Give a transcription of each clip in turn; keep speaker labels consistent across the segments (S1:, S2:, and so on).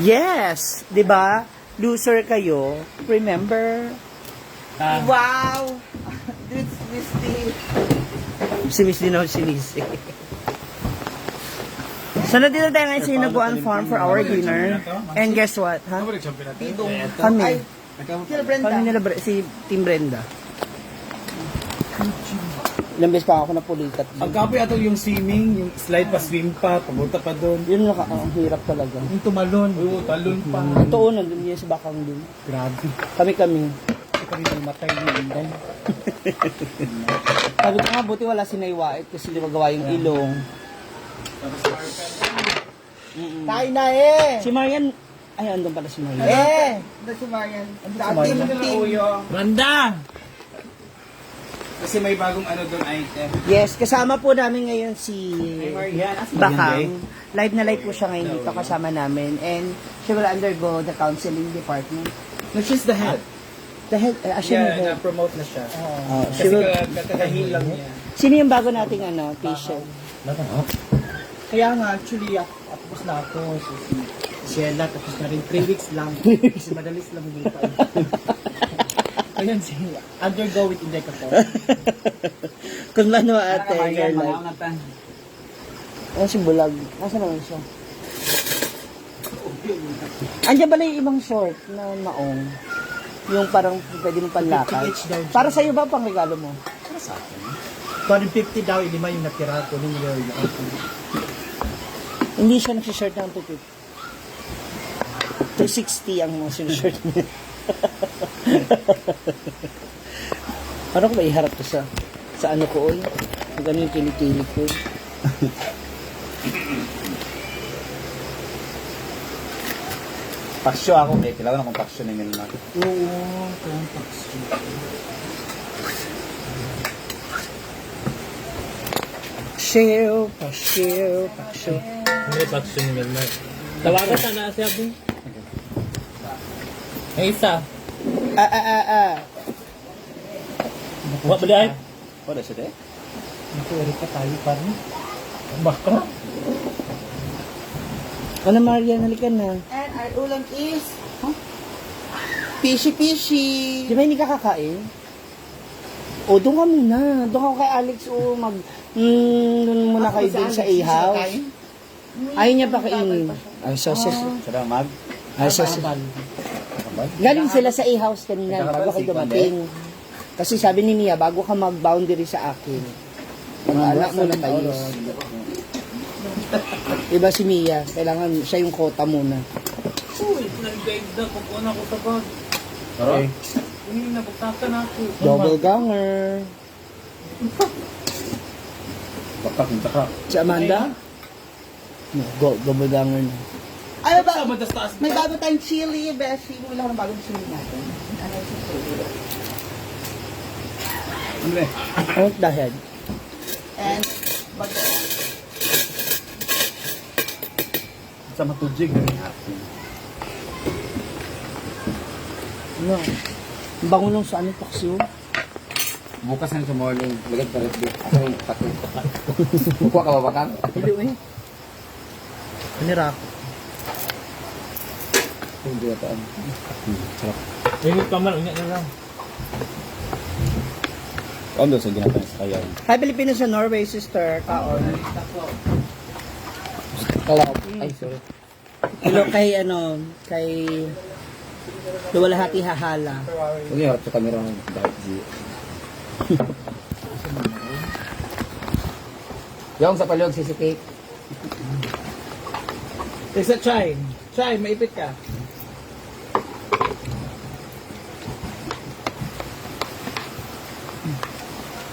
S1: Yes! Di ba? Loser kayo. Remember?
S2: Wow! This Misty.
S1: Si Miss Dino sinisi. So, nandito tayo ngayon sa Hinaguan Farm for our dinner. And guess what? Ha? Kami.
S2: Ay, sila Brenda.
S1: Kami nila, si Team Brenda. Ilang beses pa ako napulikat.
S3: Ang kapoy ato yung swimming, yung slide pa, swim pa, papunta pa doon.
S1: Yun ang hirap talaga.
S3: Yung tumalon, talon pa.
S1: Totoo, nandun yun sa bakang din.
S3: Grabe.
S1: Kami.
S3: Kami namatay yung inday.
S1: Sabi ko nga, buti wala sinaiwait kasi di magawa yung ilong.
S2: Tayo na eh!
S1: Si Marian, ay, andun pala si Marian.
S2: Ito si Marian. Sa team.
S3: Randa! Kasi may bagong ano doon item.
S1: Yes, kasama po namin ngayon si
S3: Marian.
S1: Bakang. Live na live po siya ngayon dito kasama namin. And she will undergo the counseling department.
S3: No, she's the head.
S1: The head, siya yung head.
S3: na-promote na siya.
S1: She
S3: Kasi
S1: will,
S3: kakahil lang niya.
S1: sino yung bago nating patient?
S3: Kaya nga, actually, tapos na ako. Si Sheila, tapos na rin 3 weeks lang. Kasi madalis lang dito. Ayun, undergo with Indecafor.
S1: Kung ano ate, your life. Ano si Bulag? Nasaan naman siya? Andiyan ba yung ibang short na maong? Yung parang pwede mong panlakad. Para sa iyo ba pang regalo mo?
S3: Para sa akin. 250 daw, 5 yung natira ko.
S1: Hindi siya nagsishort ng 250. 260 ang mga sinishort niya. Paano ko ba iharap to sa ano ko, oy? Kung ano yung kilikili ko.
S4: Paksyo ako, eh. Kailangan akong paksyo ni Milma.
S3: Oo, kung paksyo.
S1: Paksyo.
S5: Hindi paksyo ni Melmar. Tawagan ka na siya, Bing. Ay, isa. Wa ba dahil?
S4: Wala siya deh?
S3: Nakuwari ka tayo pa rin. Baka.
S1: Ano, Marian, halikan na.
S2: And our ulam is... Fishy.
S1: Di ba hindi ka kakain? O, doon ka muna. Doon ka kay Alex, o doon muna kayo din sa A-house. Ayaw niya pa kainin. Ay, sausage.
S4: Siya mag?
S1: Ay, sausage. Galing sila sa A-house kanina, bago kayo dumating. Kasi sabi ni Mia, bago ka mag-boundary sa akin, mag-alak mo na tayo. Diba si Mia, kailangan siya yung kota muna.
S5: Uy, nag-guide na. Kukuha na ko sa bag.
S4: Okay.
S5: Uy, nabagtakan ako.
S1: Double ganger.
S4: Bakak, bakak.
S1: Si Amanda? No, double ganger na.
S2: Ano ba?
S3: Madas taas.
S2: May bago tayong chili, Beshi. Wala ko ng bagong chili natin. Ano yung chili?
S4: Ano eh?
S1: Ano the head?
S2: And bago.
S4: Sa matujig.
S1: Ano? Ang bango lang sa ano, paksiw.
S4: Bukas na sa morning. Lagad pa rin dito. Ako yung pati. Bukuha ka ba bakang?
S1: Hindi eh. Panira ako.
S4: Hindi ito. Sarap.
S5: Init pa man, ingat na lang.
S4: Ano sa ginagawa sa kayaw?
S1: Hi, Pilipino sa Norway, sister. Kaon.
S4: Kalaw. Ay, sorry.
S1: Hello kay Luwalhati Hahala.
S4: Huwag yung harap sa camera ng Dark G. Yung sa palyog, sisi cake.
S3: Isa try. Try, maipit ka.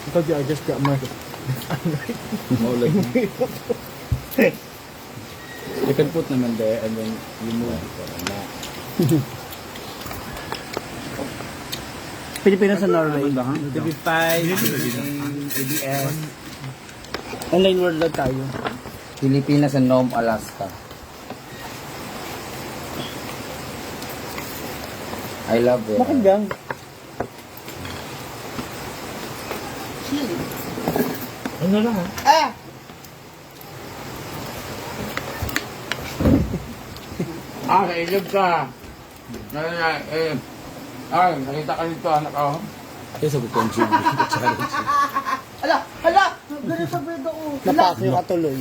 S3: Ikaw di, I just got market.
S4: Maulog. You can put naman there and then you move it.
S1: Pilipino sa Norway.
S3: TV5, ABS.
S1: Online world lang tayo.
S4: Pilipinas and Nome, Alaska. I love it.
S1: Bakit gang?
S2: Chili.
S5: Ano lang, ha?
S2: Ah!
S4: Nailog ka. Nakita ka dito, anak ko.
S5: Kaya sagot ko ang challenge.
S2: Hala! Ganun sa bredo ko.
S1: Napakyo ka tuloy.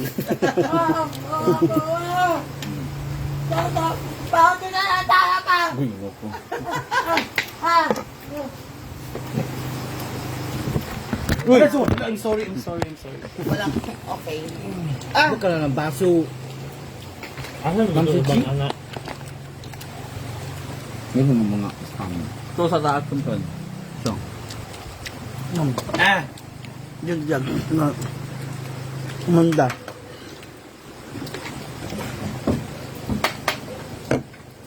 S2: Bakit na natala pa?
S5: Uy, ako.
S3: Uy! I'm sorry.
S2: Walang, okay.
S3: Huwag ka na ng baso.
S5: Ano
S3: Ma'am
S5: yung
S3: Suchi?
S5: bang anak?
S4: Ngayon mo mga spam.
S5: Ito sa taas kong pan. So.
S1: Diyan. Umanda.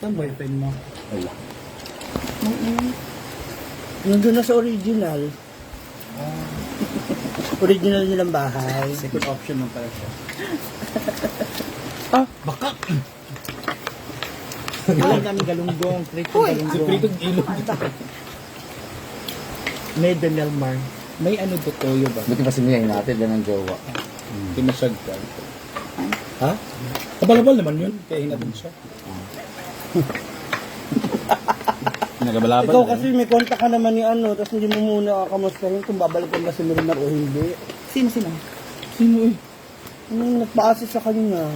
S3: Saan boyfriend mo?
S4: Wala.
S1: Nandun na sa original. Original nilang bahay.
S3: Second option mo pala siya.
S1: Baka.
S3: Ilan kami galunggong, pritong galunggong.
S5: Pritong ilog.
S3: May Delmar. May ano to toyo ba?
S4: Buti pa si Mia natin din ng jowa.
S5: Pinasyag ka.
S3: Ha? Kabalabal naman yun. Kaya hinatid siya.
S5: Nagabalaban.
S1: Ikaw kasi may kontak ka naman ni ano, tapos hindi mo muna kakamustahin kung babalikan ba si Marimar o hindi.
S2: Sino?
S3: Sino eh?
S1: Nagpa-assist sa kanya.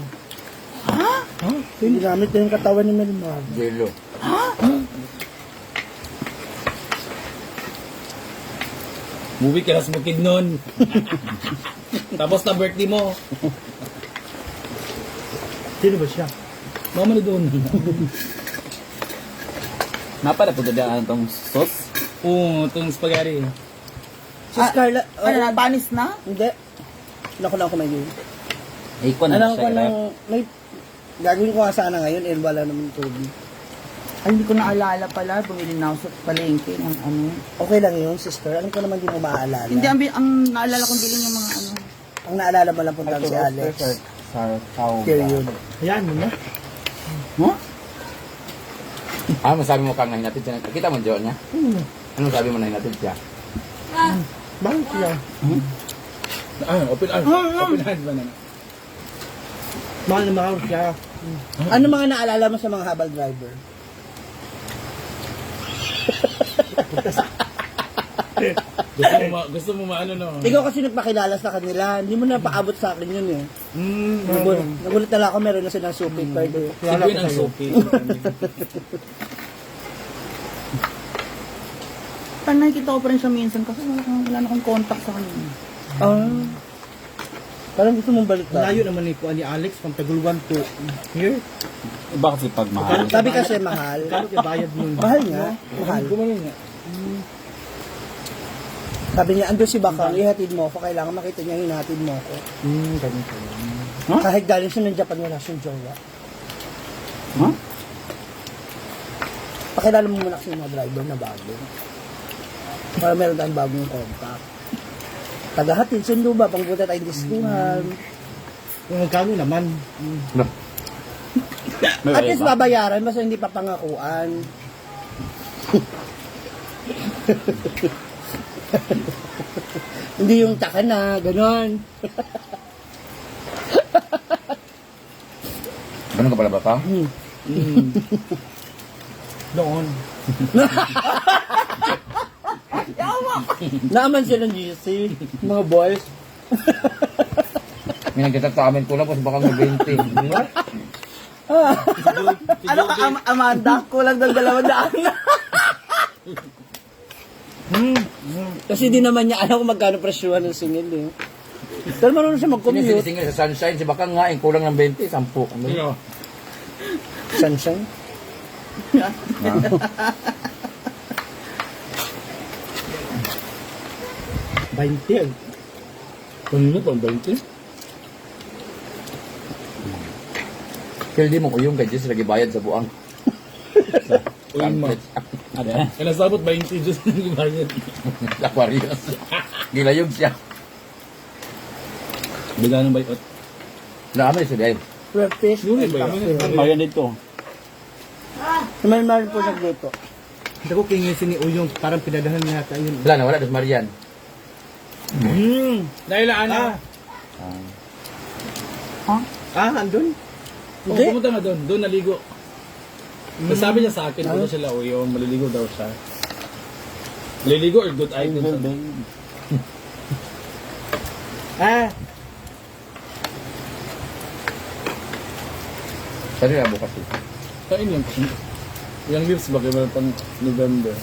S1: Ha? Ginamit na yung katawan ni Marimar.
S4: Jelo.
S5: Movie ka na smukid nun. Tapos na birthday mo.
S3: Sino ba siya?
S5: Mama na doon. Napala po dadaan itong sauce? Oo, itong spaghetti.
S1: Si Scarlett,
S2: Ano na, panis na?
S1: hindi. Naku lang kumain.
S5: Ikaw na
S1: Alam ko
S5: siya.
S1: nang, may, gagawin ko nga sana ngayon, wala naman tubig.
S2: Ay, hindi ko naalala pala. Bumili na ako sa palengke ng ano.
S1: Okay lang yun, sister. Alam ko naman di mo maaalala.
S2: Hindi, ang naalala kong bilhin yung mga ano.
S1: Ang naalala mo lang punta si Alex.
S4: Sarkaw.
S1: Period.
S3: Hayaan mo na.
S4: Masabi mo kang nahinatid siya. Kita mo ang jowa niya? Ano sabi mo nahinatid siya?
S3: Bakit siya?
S5: Open hand ba na?
S3: Mahal na mahal siya.
S1: Ano mga naalala mo sa mga habal driver?
S5: Gusto mo maano no?
S1: Ikaw kasi nagpakilala sa kanila. Hindi mo na paabot sa akin yun eh. Nagulat na lang ako, meron na silang super card eh.
S5: Sino yun ang soapy?
S2: Parang nakikita ko pa rin siya minsan kasi wala na akong contact sa kanya.
S1: Parang gusto mong balik ka.
S3: Layo naman ni Alex from Tagulwan to here.
S5: Iba kasi pag mahal.
S1: Sabi kasi mahal.
S3: Kano kaya bayad mo?
S1: Mahal nga. Mahal.
S3: Gumano nga.
S1: Sabi niya, ando si Bakang, ihatid mo ako. Kailangan makita niya, hinatid mo ako.
S3: Ganun pala.
S1: Kahit galing siya ng Japan, wala siyang jowa. Pakilala mo muna kasi yung mga driver na bago. Para meron tayong bagong contact. Tagahatid, sundo ba? Pangbuta tayong diskuhan.
S3: Kung magkano naman.
S1: At least babayaran, basta hindi papangakuan. Hindi yung taka na, ganon.
S4: Ganun ka pala ba pa?
S3: Doon.
S1: Naaman sila ng GC, mga boys.
S4: May nagtatak sa amin kulang kasi baka may 20.
S2: Ano ka, Amanda? Kulang ng 200.
S1: Kasi di naman niya alam kung magkano presyuhan ng singil eh. Pero marunong siya mag-commute.
S4: Sinisingil sa sunshine, si Bakang nga, kulang ng 20, 10. Ano?
S1: Sunshine.
S3: $20.
S5: Ano na pang 20?
S4: Kaya di mo kuyong kay Jess lagi bayad sa buang.
S5: Uyong mo. Kaya nasabot 20 Diyos na gibayad.
S4: Aquarius. Gilayog siya.
S5: Bila ng bayot.
S4: Naamay siya dahil.
S1: Red fish.
S5: Yun ba yun? Bayan dito.
S1: May marin po nagluto.
S3: Hindi ko kingisin ni Uyong. Parang pinadahan niya tayo.
S4: Wala na, wala. Dos Marian.
S5: Dahil ana.
S3: Andun?
S5: Pumunta na doon. Doon naligo. Sabi niya sa akin, kung sila o yung maliligo daw siya. Maliligo or good items?
S1: Ah,
S4: Sorry na bukas ito.
S5: Kain lang. Yung lips ba kayo pang November?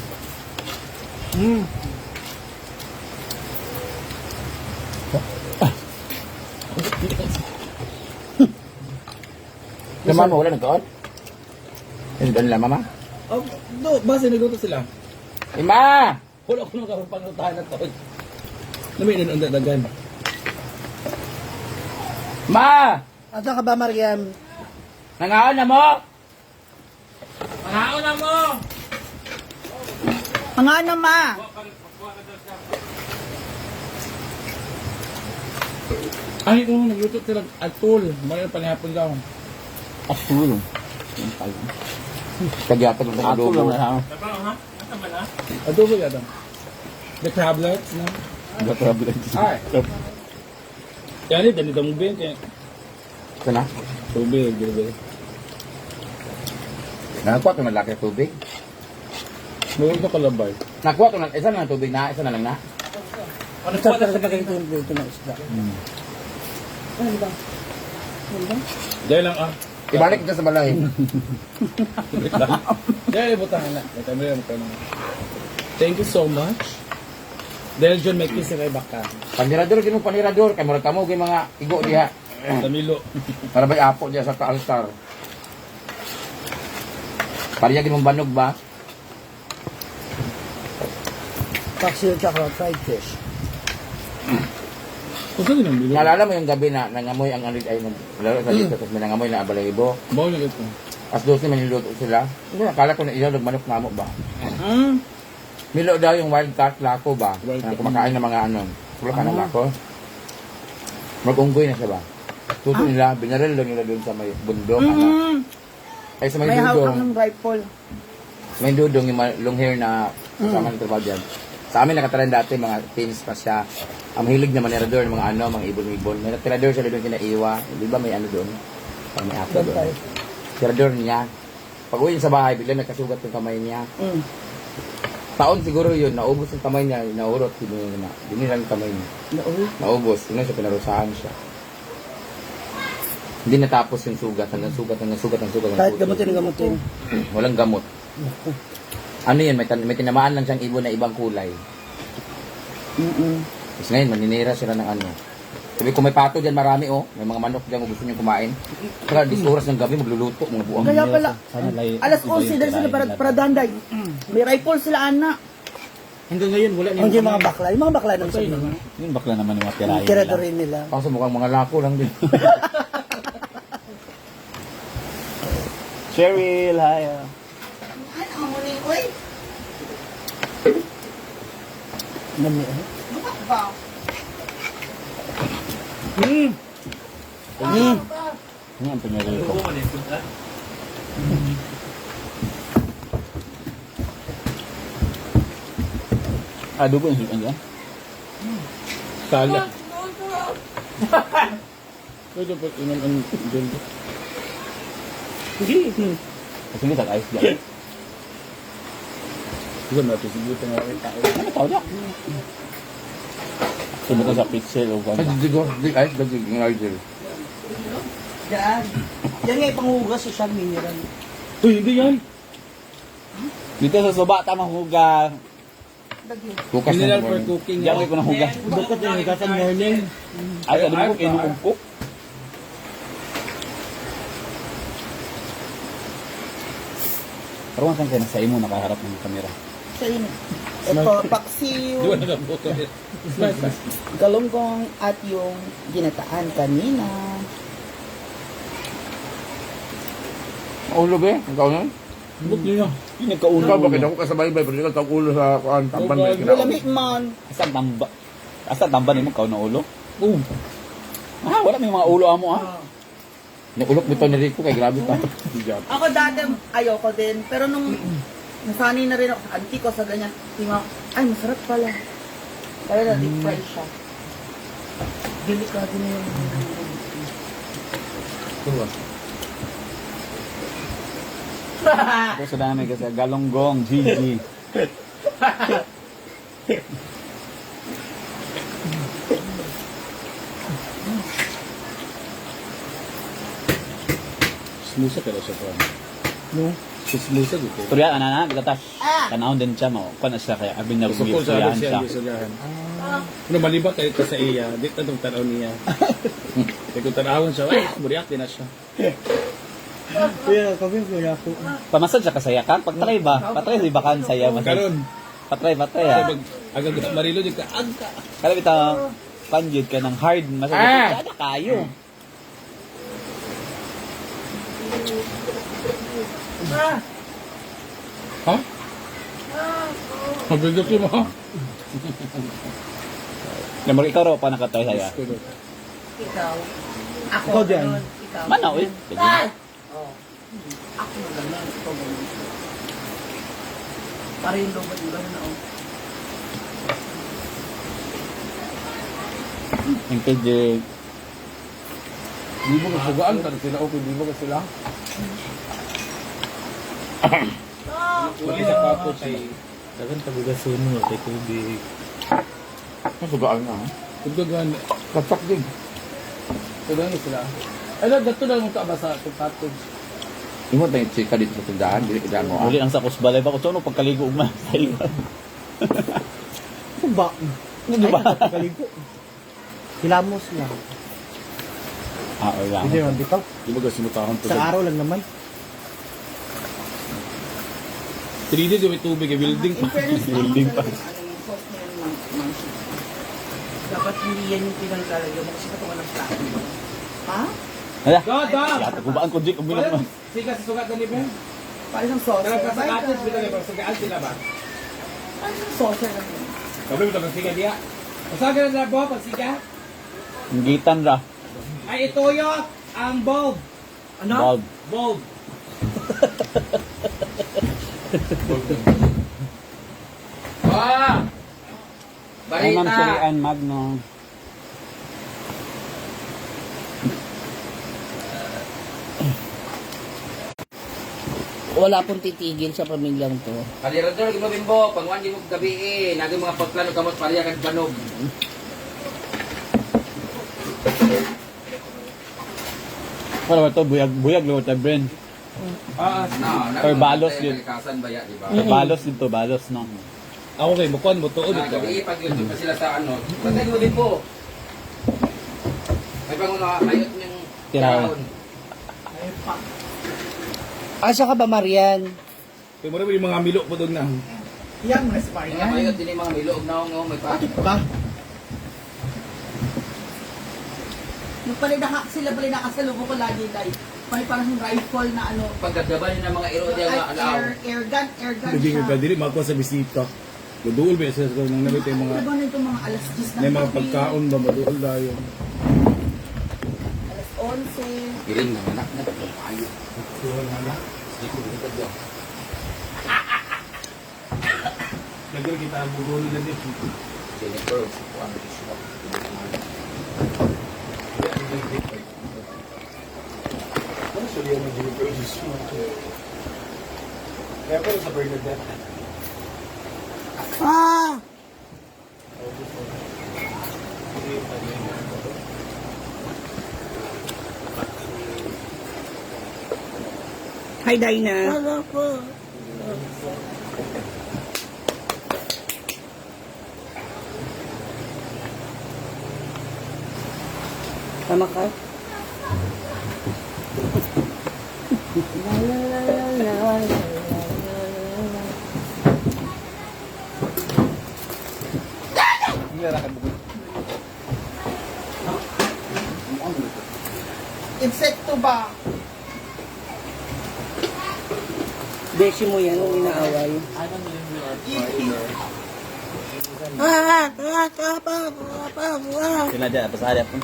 S4: Yung mama wala nagkaon? Yung doon lang mama?
S5: Oh, no, base nagluto sila.
S4: Ima!
S5: Wala ko nung kapangutahan na to. Namin ang dagan.
S4: Ma!
S1: asa ka ba, Mariam?
S4: Nangaon na mo!
S5: Pangaon na mo!
S2: Ang ano ma?
S5: Ay, kung nagluto sila atul. Mayroon panihapon daw.
S4: Asul. Kagyapag ng adobo.
S5: Adobo yata. The crablets, no? Ay. Yan eh, ganito mo bin.
S4: Ito na.
S5: Tubig, bilbil.
S4: Nakakuha ito ng laki tubig.
S5: Mayroon ka kalabay.
S4: Nakuha ito ng isa na ng tubig na, isa na lang na.
S1: Sa ganito ng isda.
S5: Dahil lang ah.
S4: Ibalik ito sa balay.
S5: Dahil butang na. Thank you so much. Dahil John may kiss kay baka.
S4: Panirador, gino panirador. Kaya murag kamo, mga igo diha.
S5: Tamilo.
S4: Para ba'y apo diya sa altar. Pariyagin mong banog ba?
S1: Paksiw tsaka fried fish.
S5: Kung saan din ang bilo?
S4: Naalala mo yung gabi na nangamoy ang alit ay naglaro sa dito tapos may nangamoy na abalahibo.
S5: Bawa na ito.
S4: As 12 man niluto sila. Hindi, akala ko na ilalog manok nga mo ba? Milo daw yung wild cat lako ba?
S5: Wild
S4: Na
S5: cat.
S4: kumakain ng mga ano. Wala ka ng lako. Mag-unggoy na siya ba? Tuto nila, binaril lang nila doon sa may bundok. Ay sa may
S2: May hawak
S4: dudong.
S2: ng rifle.
S4: May dudong yung long hair na kasama ng trabaho dyan. Sa amin nakataran dati, mga teens pa siya. Ang mahilig na manerador, mga ano, mga ibon-ibon. May tirador siya doon kinaiwa. Di ba may ano doon? Parang may ato doon. Tirador niya. Pag uwi niya sa bahay, bigla nagkasugat yung kamay niya. Taon siguro yun, naubos yung kamay niya, naurot, binilang yung kamay niya. Naubos, yun na siya, pinarusahan siya. Hindi natapos yung sugat, hanggang sugat.
S1: Kahit gamutin.
S4: Walang gamot. Ano yan, may tinamaan lang siyang ibon na ibang kulay. Tapos ngayon, maninira sila ng ano. Sabi ko may pato dyan, marami oh. May mga manok dyan, kung gusto nyo kumain. Saka 10 oras ng gabi, magluluto, mga buwang.
S2: Kaya pala, alas 11 dahil sila para danday. May rifle sila ana.
S3: Hanggang ngayon, wala
S1: Hindi yung mga bakla. Yung mga bakla ng sabi.
S5: Yung bakla naman yung matirahin
S1: Tira rin nila.
S4: Kaso mukhang mga lako lang din.
S1: Cheryl, hi.
S2: Ano mo ni oy?
S1: Nami,
S2: Bukat ba?
S4: Ano ang pinaril ko?
S5: Adobo yung sukan dyan? Sala. Pwede po inom ang dildo.
S4: Kasi hindi tag-ayos dyan.
S5: Siguro natin siguro ito nga tao.
S4: Ano tao dyan?
S5: Sunod ka sa pixel o
S4: Ay, ayos, dagdig yung idol.
S2: Yan.
S1: Yan nga ipanghugas sa siyang mineral.
S5: Uy, hindi yan.
S3: Dito sa soba, tamang huga.
S4: Bukas na
S5: Mineral
S4: ng
S5: for
S4: morning.
S5: cooking.
S3: Diyan ko na huga.
S1: Bukod yung higasan morning.
S3: Ay, ano mo, inuumpok. Parang saan kayo nasa imo nakaharap ng kamera.
S2: Sa inyo. Ito, paksiw,
S5: Di ba nagabuto?
S2: galunggong at yung ginataan kanina.
S4: Ulo ba? Ikaw na?
S5: Buk niyo.
S3: Yung nagkaulo.
S4: Ikaw, bakit ako kasabay-bay? Pero ikaw ulo sa kuan, tamban may
S2: Lamig man.
S3: Asa tamba ni mo, kaw na ulo? Ah, wala may mga ulo amo ah.
S4: Naulok nito ni Rico kay grabe ka.
S2: Ako dati, ayoko din. Pero nung nasanay na rin ako sa auntie ko sa ganyan, tingnan ko, ay, masarap pala. Kaya na, deep fry siya. Delikado na yung
S6: Ito sa dami kasi galonggong, Gigi.
S5: Smusa pero siya pa.
S1: No?
S5: Smusa dito.
S6: Turya, ana na, gatas. Tanawon din siya mo. Kuan na siya kaya abin na
S5: Gusto ko sa
S6: bumiyuhan
S5: siya,
S6: siya.
S5: gisugahan. Ano malibat tayo sa iya, di ta tong tanaw niya. Kaya kung tanawon siya, ay, buriak din na siya.
S3: Kaya kami kaya ako.
S6: Pamasad siya kasaya ka? Pagtry ba? Patry di ba kan saya mas?
S5: Karon,
S6: Patry ha.
S5: pag agad marilo di ka agka.
S6: Kala bita panjud ka ng hard masad. Kada kayo.
S5: Ha? Mabigat mo ha?
S6: Namor ikaw raw pa nakatry saya.
S2: Ikaw. Ako.
S3: Ikaw dyan.
S2: ganun, Ikaw.
S6: Manaw eh. Pwede na.
S2: Oh. Ako na ganun. Ikaw ganun. Para yung lobot yung ganun na oh.
S6: Yung PJ.
S5: Di mo kasugaan, pero sila okay, di mo ka sila. Wali sa pato si...
S3: Dagan tabugasun mo kay tubig.
S4: Masugaan na ha?
S5: Kung gagaan,
S4: Kapak din.
S5: tugang sila. Ay, dato na mong ba sa pato.
S4: Imo tayong chika dito sa tindahan, dili ka mo.
S6: Muli ang sa kusbalay ba ko no pagkaligo ugma sa iyo.
S3: Ba?
S6: Di ba?
S3: Kaligo. Hilamos lang.
S6: Ah, wala.
S3: Hindi man bitaw.
S5: Di ba kasi mutahon to?
S3: Sa araw lang naman.
S5: 3D may tubig, building pa.
S6: Building pa.
S2: Dapat hindi yan yung pinaglalagyan mo kasi katungan ng plato. Ha?
S6: Hala.
S5: Dada!
S6: Yata kubaan ko jik uminom mo.
S5: Sige, sa sugat na ni Ben.
S2: Para isang saucer.
S5: Karang kasakatis, bitang ibang sugaan sila ba?
S2: Para isang saucer lang yun.
S5: Sabi mo itong siga diya. Masaga na na ba pag siga?
S6: Ang gitan ra.
S5: Ay, ituyot ang bulb.
S2: Ano?
S6: Bulb.
S5: Bulb.
S4: Ah!
S6: Ay, Ma'am Sirian Magno.
S1: Wala pong titigil sa pamilyang to.
S4: Kalirador, gimabimbo, pangwan di mo gabi eh. Naging mga pagplano kamot pariya kag banog.
S6: Wala ba to buyag lo ta Bren. Or balos yun.
S4: Kalikasan ba ya, di ba?
S6: Balos dito, balos no.
S5: Ako kay Bukuan mo tuod
S4: Na
S5: ito.
S4: gabi pag yun pa sila sa ano. Patay gimabimbo. May bangon na ayot ng
S6: Tirawan.
S1: Asa ka ba, Marian?
S5: Kaya mo rin yung mga milo po doon na.
S2: Yan, mas
S4: Mga
S2: Marian.
S4: mayot din yung mga milog na ako may pa.
S3: Ba?
S2: Yung pala sila pala nakasalubong ko lagi dahil may parang rifle na ano.
S4: Pagkagaban ng mga iro diya nga alaw.
S2: Air gun
S5: Hindi
S2: siya.
S5: ko dili makuha sa bisita. Maduol ba sa nang nabit yung mga
S2: Ano ba na ito mga alas 10 na
S5: may mga
S2: gabi?
S5: pagkaon ba maduol dayon.
S2: Alas 11.
S4: Giring ng anak na ayo.
S5: Nagul kita ang bugol na dito.
S4: Jennifer, si Juan.
S5: Ano sa liyan ng Jennifer Jesus? Kaya pa sa Bernadette.
S1: Ah! Hi, Dina. Hello po. Tama ka? La la la la la la la la.
S2: Insekto ba?
S1: Beshi mo yan, ang inaaway.
S6: Sila dyan, pasada po.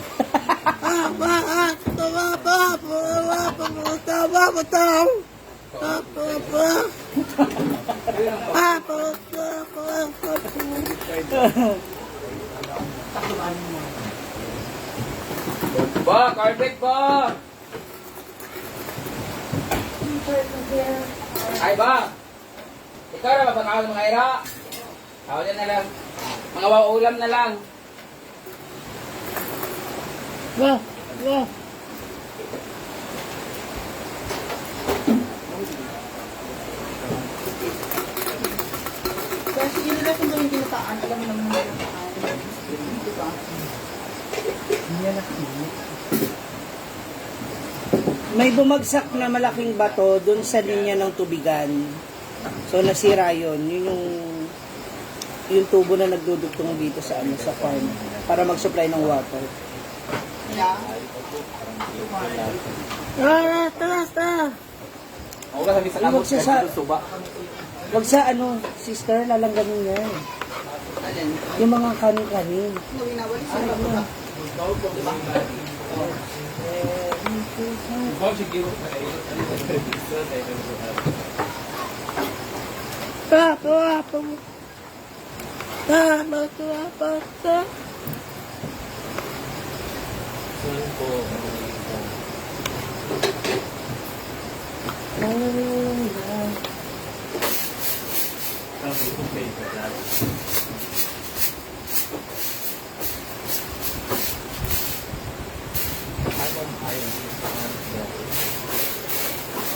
S4: Ba, carpet ba? Ay ba? Ikaw na ba pangawal mga ira? Awalin na lang. Mga ulam na lang.
S1: Wah, wah.
S2: Kaya sige nila kung gawin kinataan, alam mo naman na kinataan. Diba?
S1: May bumagsak na malaking bato dun sa linya ng tubigan. So nasira yun. Yun yung tubo na nagdudugtong dito sa sa farm para mag-supply ng water.
S2: Yeah.
S1: Tara.
S4: Ako ka sabi sa kamot.
S1: Huwag siya sa-
S4: kahit suba.
S1: Wag sa sister, lalanggamin yan.
S2: Alin?
S1: Yung mga kanin-kanin.
S2: Nawinawali sa mga.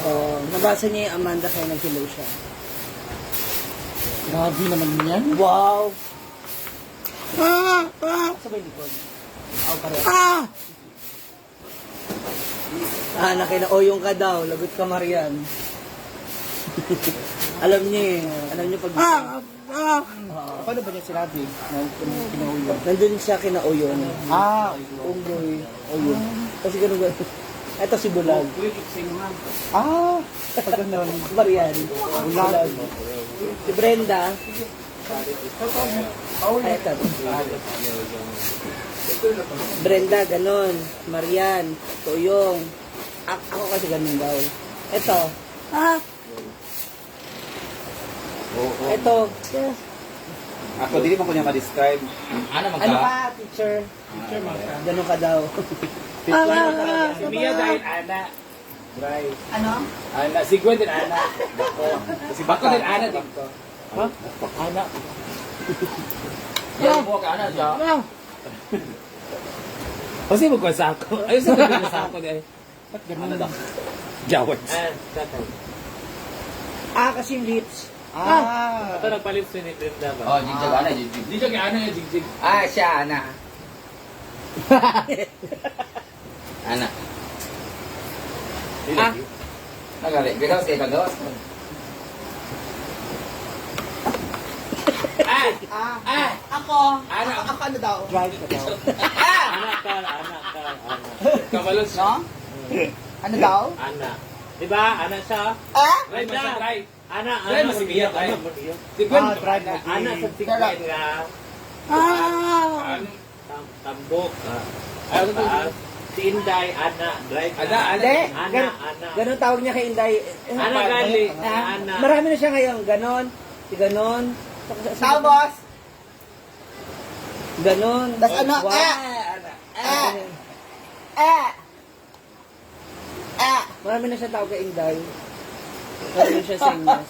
S1: Oh, nabasa niya yung Amanda kaya nag-hello siya.
S3: Grabe naman yan.
S1: Wow! Sabay likod. Nakinaoyong ka daw. Lagot ka, Marian. Alam niya eh. Alam niya pag...
S3: Paano ba niya sinabi? Kinaulo.
S1: Nandun siya kinaoyong.
S3: Unggoy.
S1: Oyong. Kasi ganun. Ito si Bulag.
S3: Pag ganun.
S1: Marian. Bulag. Si Brenda. Ito. Brenda, ganon. Marian. Tuyong. Ako kasi ganun daw. Ito. Ito.
S4: Ako, hindi mo ko niya ma-describe. Ano
S1: Ano ka, teacher? Ganon ka daw.
S5: Si Mia dahil Ana. Right.
S2: Ano?
S5: Ana. Si Gwen din Ana. Bako. Si Bako din Ana dito. Ha? Ana.
S4: Yan mo ka, ano siya?
S5: Kasi mo ko sa ako. Ayun sa ko sa ako dahil.
S3: Ba't ganun daw?
S5: Jawad.
S1: Kasi yung lips.
S5: Ito nagpalit si ni Brenda ba?
S4: Oh, jigjag, ana, jigjag.
S5: Jigjag Ana yung jigjag.
S4: Ah, siya, ana. Ana. Nagali, bigaw sa ibagawas.
S2: Ako.
S5: Ano?
S2: Ako ano daw?
S1: Drive ka daw.
S5: Anak ka. Kabalos.
S2: No? Ano daw?
S5: Ana. Diba? Ana siya. Right na. Right. Ana. Right mo si Mia. Right. Si Gwen.
S3: Drive na.
S5: Ana sa si Gwen nga. Tambok. Ano taas? Si Inday, Ana. Drive na.
S1: Hindi.
S5: Ana.
S1: Ganon tawag niya kay Inday.
S5: Ana gali. Ana.
S1: Marami na siya ngayon. Ganon. Si ganon.
S2: Tao, boss.
S1: Ganon.
S2: Tas ano?
S1: Wow. Marami na siya tawag kay Inday. Marami na siya sa Inyas.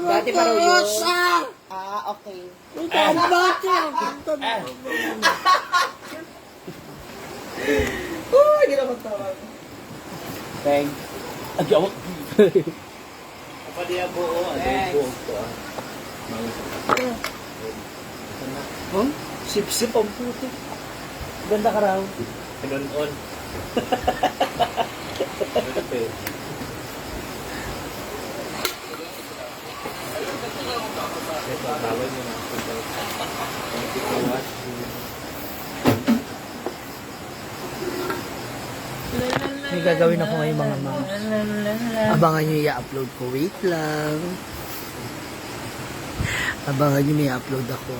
S1: Dati pa raw yun.
S2: Okay. Uy, hindi naman tawag.
S3: Thanks.
S5: Agawak. Kapadiya buo.
S1: Huh? Sip-sip ang puto. Ganda ka raw.
S5: Ganon-on.
S1: May gagawin ako ngayon mga moms. Abangan nyo i-upload ko. Wait lang. Abangan nyo may upload ako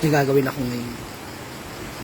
S1: May gagawin ako ngayon.